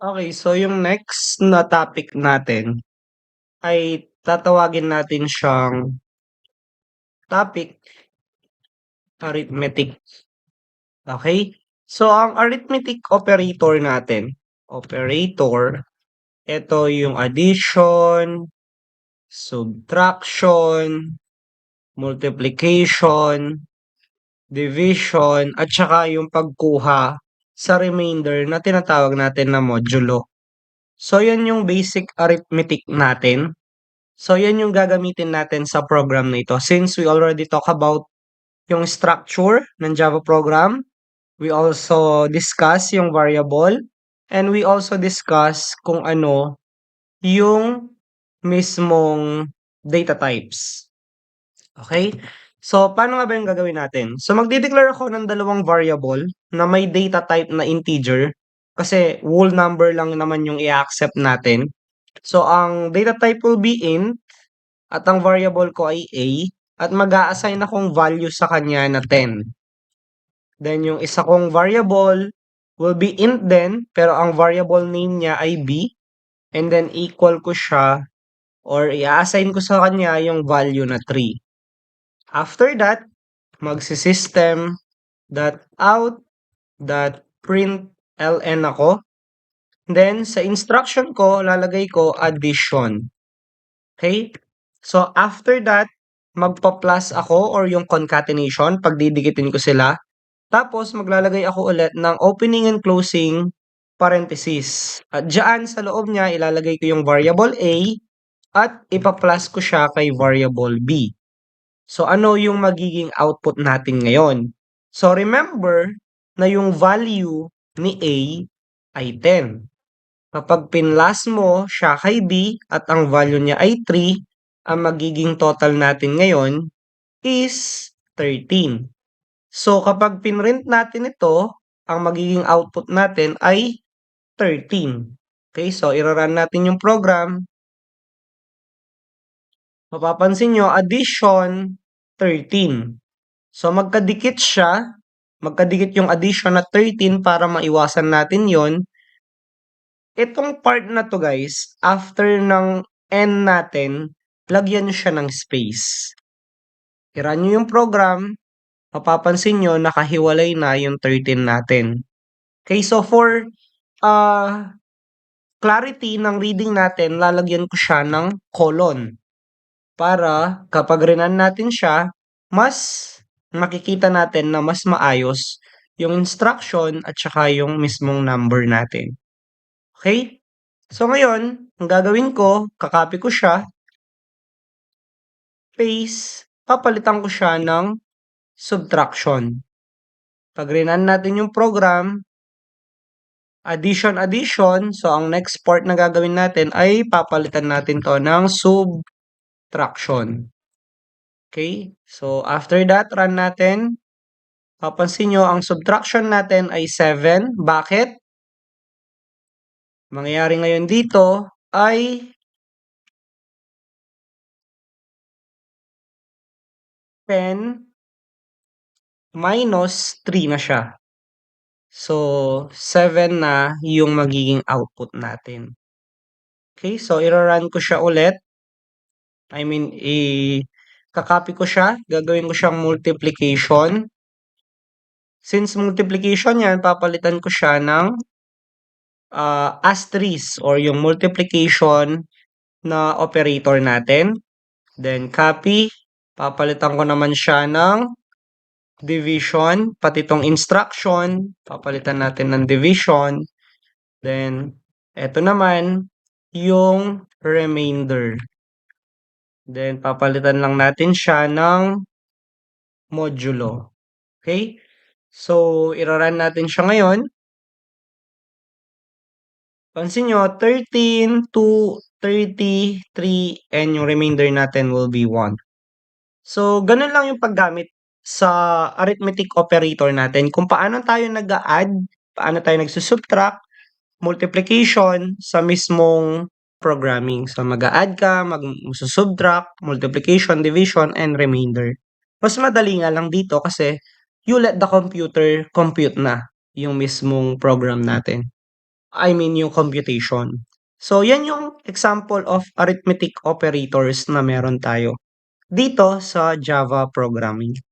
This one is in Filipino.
Okay, so yung next na topic natin ay tatawagin natin siyang topic, arithmetic. Okay? So, ang arithmetic operator, ito yung addition, subtraction, multiplication, division, at saka yung pagkuha sa remainder na tinatawag natin na modulo. So, yan yung basic arithmetic natin. So, yan yung gagamitin natin sa program na ito. Since we already talk about yung structure ng Java program, we also discuss yung variable, and we also discuss kung ano yung mismong data types. Okay? So, paano nga ba yung gagawin natin? So, magde-declare ako ng dalawang variable na may data type na integer kasi whole number lang naman yung i-accept natin. So, ang data type will be int at ang variable ko ay a at mag-a-assign akong value sa kanya na 10. Then, yung isa kong variable will be int din, pero ang variable name niya ay b. And then, equal ko siya or i-assign ko sa kanya yung value na 3. After that, magsisystem.out.println ako. Then, sa instruction ko, lalagay ko addition. Okay? So, after that, magpa-plus ako or yung concatenation, pagdidikitin ko sila. Tapos, maglalagay ako ulit ng opening and closing parenthesis. At dyan, sa loob niya, ilalagay ko yung variable a at ipa-plus ko siya kay variable b. So, ano yung magiging output natin ngayon? So, remember na yung value ni a ay 10. Kapag pinlas mo siya kay b at ang value niya ay 3, ang magiging total natin ngayon is 13. So, kapag pinrint natin ito, ang magiging output natin ay 13. Okay, so ira-run natin yung program. Mapapansin nyo, addition, 13. So, magkadikit siya. Magkadikit yung addition at 13 para maiwasan natin yon. Itong part na to guys, after ng n natin, lagyan nyo siya ng space. I-run nyo yung program, mapapansin nyo nakahiwalay na yung 13 natin. Okay, so for clarity ng reading natin, lalagyan ko siya ng colon. Para kapag rinan natin siya, mas makikita natin na mas maayos yung instruction at saka yung mismong number natin. Okay? So ngayon, ang gagawin ko, kakopy ko siya, paste, papalitan ko siya ng subtraction. Pag rinan natin yung program, addition, so ang next part na gagawin natin ay papalitan natin to ng subtraction. Okay? So after that, run natin. Papansin nyo, ang subtraction natin ay 7. Bakit? Mangyayari ngayon dito ay 10 minus 3 na siya. So, 7 na yung magiging output natin. Okay, so ira-run ko siya ulit. Kakopy ko siya. Gagawin ko siyang multiplication. Since multiplication yan, papalitan ko siya ng asterisk or yung multiplication na operator natin. Then, copy. Papalitan ko naman siya ng division. Pati itong instruction, papalitan natin ng division. Then, eto naman, yung remainder. Then, papalitan lang natin siya ng modulo. Okay? So, ira-run natin siya ngayon. Pansin nyo, 13 to 33 and yung remainder natin will be 1. So, ganun lang yung paggamit sa arithmetic operator natin. Kung paano tayo nag-add, paano tayo nagsusubtract, multiplication sa mismong programming. So, mag-a-add ka, mag-subtract, multiplication, division, and remainder. Mas madali nga lang dito kasi you let the computer compute na yung mismong program natin. I mean yung computation. So yan yung example of arithmetic operators na meron tayo dito sa Java programming.